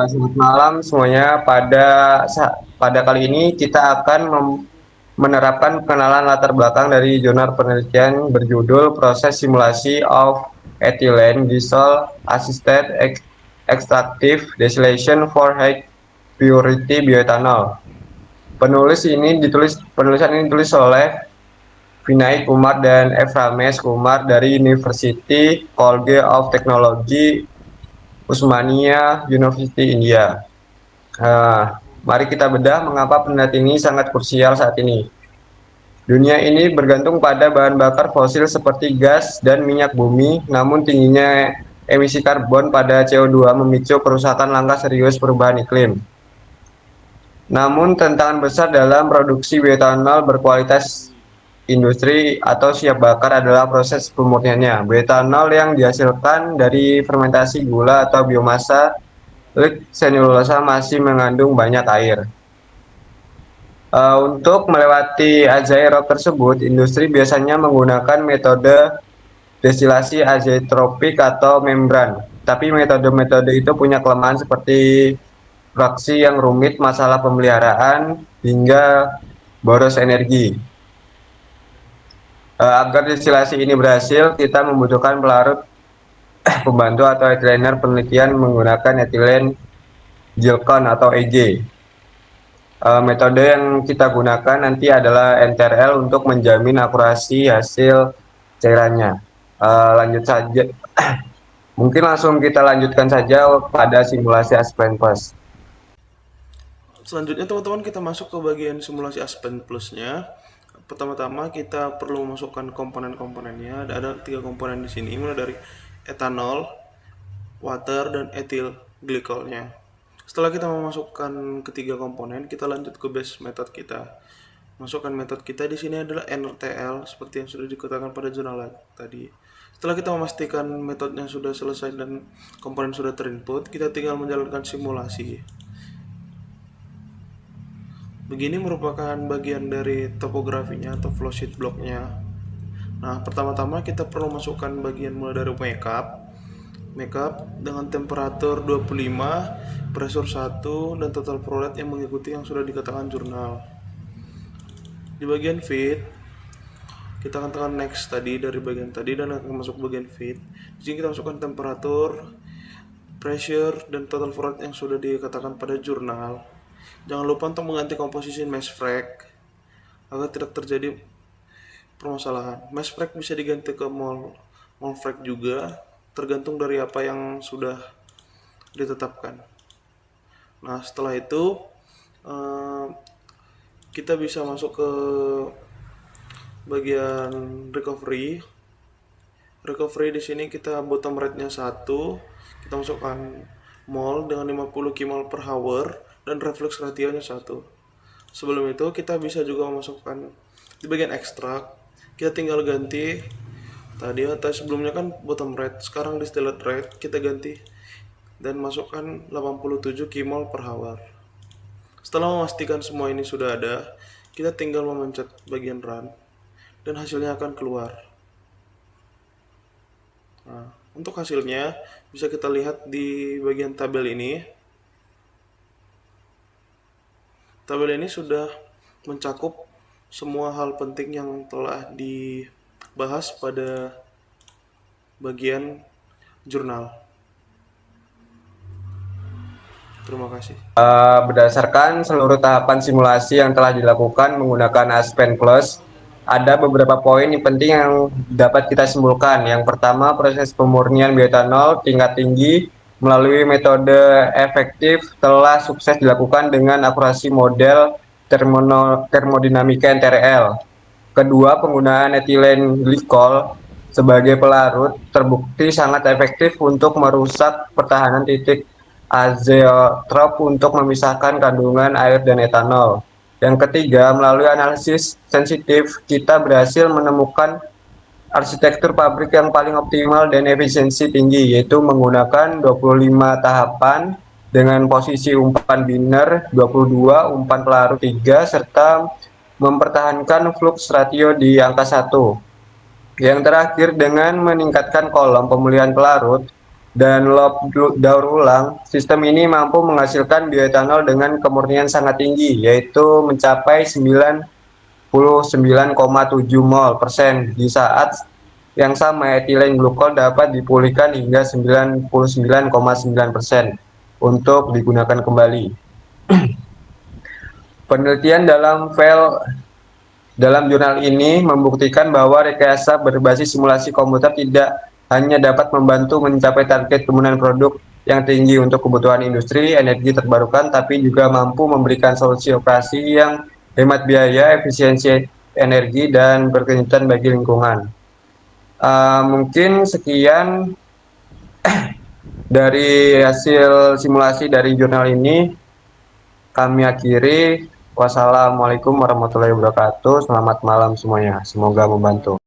Selamat malam semuanya. Pada kali ini kita akan menerapkan pengenalan latar belakang dari jurnal penelitian berjudul Proses Simulasi of Ethylene Glycol Assisted Extractive Distillation for High Purity Bioethanol. Penulisan ini ditulis oleh Vinay Kumar dan F. Ramesh Kumar dari University College of Technology, Usmania University, India. Mari kita bedah mengapa penelitian ini sangat krusial saat ini. Dunia ini bergantung pada bahan bakar fosil seperti gas dan minyak bumi, namun tingginya emisi karbon pada CO2 memicu kerusakan langkah serius perubahan iklim. Namun tantangan besar dalam produksi bioetanol berkualitas industri atau siap bakar adalah proses pemurniannya. Bioetanol yang dihasilkan dari fermentasi gula atau biomasa selulosa masih mengandung banyak air. Untuk melewati azeotrof tersebut, industri biasanya menggunakan metode destilasi azeotropik atau membran. Tapi metode-metode itu punya kelemahan seperti fraksi yang rumit, masalah pemeliharaan, hingga boros energi. Agar destilasi ini berhasil, kita membutuhkan pelarut pembantu atau ethylener penelitian menggunakan ethylene glycol atau EG. Metode yang kita gunakan nanti adalah NTRL untuk menjamin akurasi hasil cairannya. Lanjut saja, mungkin langsung kita lanjutkan saja pada simulasi Aspen Plus. Selanjutnya teman-teman kita masuk ke bagian simulasi Aspen Plus-nya. Pertama-tama kita perlu memasukkan komponen-komponennya. Ada 3 komponen di sini, mulai dari etanol, water, dan ethyl glycolnya. Setelah kita memasukkan ketiga komponen, kita lanjut ke base method kita. Masukkan metode kita di sini adalah NRTL seperti yang sudah dikatakan pada jurnal tadi. Setelah kita memastikan metodenya sudah selesai dan komponen sudah terinput, kita tinggal menjalankan simulasi. Begini merupakan bagian dari topografinya atau flowsheet blocknya. Nah, pertama-tama kita perlu masukkan bagian mulai dari makeup dengan temperatur 25, pressure 1, dan total flow rate yang mengikuti yang sudah dikatakan jurnal. Di bagian feed, kita akan tekan next tadi dari bagian tadi dan akan masuk bagian feed. Di sini kita masukkan temperatur, pressure, dan total flow rate yang sudah dikatakan pada jurnal. Jangan lupa untuk mengganti komposisi mass frac agar tidak terjadi permasalahan. Mass frac bisa diganti ke mol frac juga, tergantung dari apa yang sudah ditetapkan. Nah, setelah itu kita bisa masuk ke bagian recovery. Recovery di sini kita bottom rate-nya 1, kita masukkan mol dengan 50 kmol per hour dan reflux ratio-nya 1. Sebelum itu kita bisa juga memasukkan di bagian ekstrak, kita tinggal ganti tadi sebelumnya kan bottom rate, sekarang distillate rate kita ganti dan masukkan 87 kmol per hour. Setelah memastikan semua ini sudah ada, kita tinggal memencet bagian run dan hasilnya akan keluar. Nah, untuk hasilnya bisa kita lihat di bagian tabel ini. Tabel ini sudah mencakup semua hal penting yang telah dibahas pada bagian jurnal. Terima kasih. Berdasarkan seluruh tahapan simulasi yang telah dilakukan menggunakan Aspen Plus, ada beberapa poin yang penting yang dapat kita simpulkan. Yang pertama, proses pemurnian bioetanol tingkat tinggi melalui metode efektif telah sukses dilakukan dengan akurasi model termodinamika NTRL. Kedua, penggunaan etilen glikol sebagai pelarut terbukti sangat efektif untuk merusak pertahanan titik azeotrop untuk memisahkan kandungan air dan etanol. Yang ketiga, melalui analisis sensitif, kita berhasil menemukan arsitektur pabrik yang paling optimal dan efisiensi tinggi, yaitu menggunakan 25 tahapan dengan posisi umpan binder 22, umpan pelarut 3, serta mempertahankan flux ratio di angka 1. Yang terakhir, dengan meningkatkan kolom pemulihan pelarut, dan lob daur ulang, sistem ini mampu menghasilkan bioetanol dengan kemurnian sangat tinggi, yaitu mencapai 99,7 mol persen di saat yang sama etilen glukol dapat dipulihkan hingga 99,9% untuk digunakan kembali. Penelitian dalam jurnal ini membuktikan bahwa rekayasa berbasis simulasi komputer tidak hanya dapat membantu mencapai target kemudahan produk yang tinggi untuk kebutuhan industri energi terbarukan, tapi juga mampu memberikan solusi operasi yang hemat biaya, efisiensi energi, dan berkelanjutan bagi lingkungan. Mungkin sekian dari hasil simulasi dari jurnal ini. Kami akhiri. Wassalamualaikum warahmatullahi wabarakatuh. Selamat malam semuanya. Semoga membantu.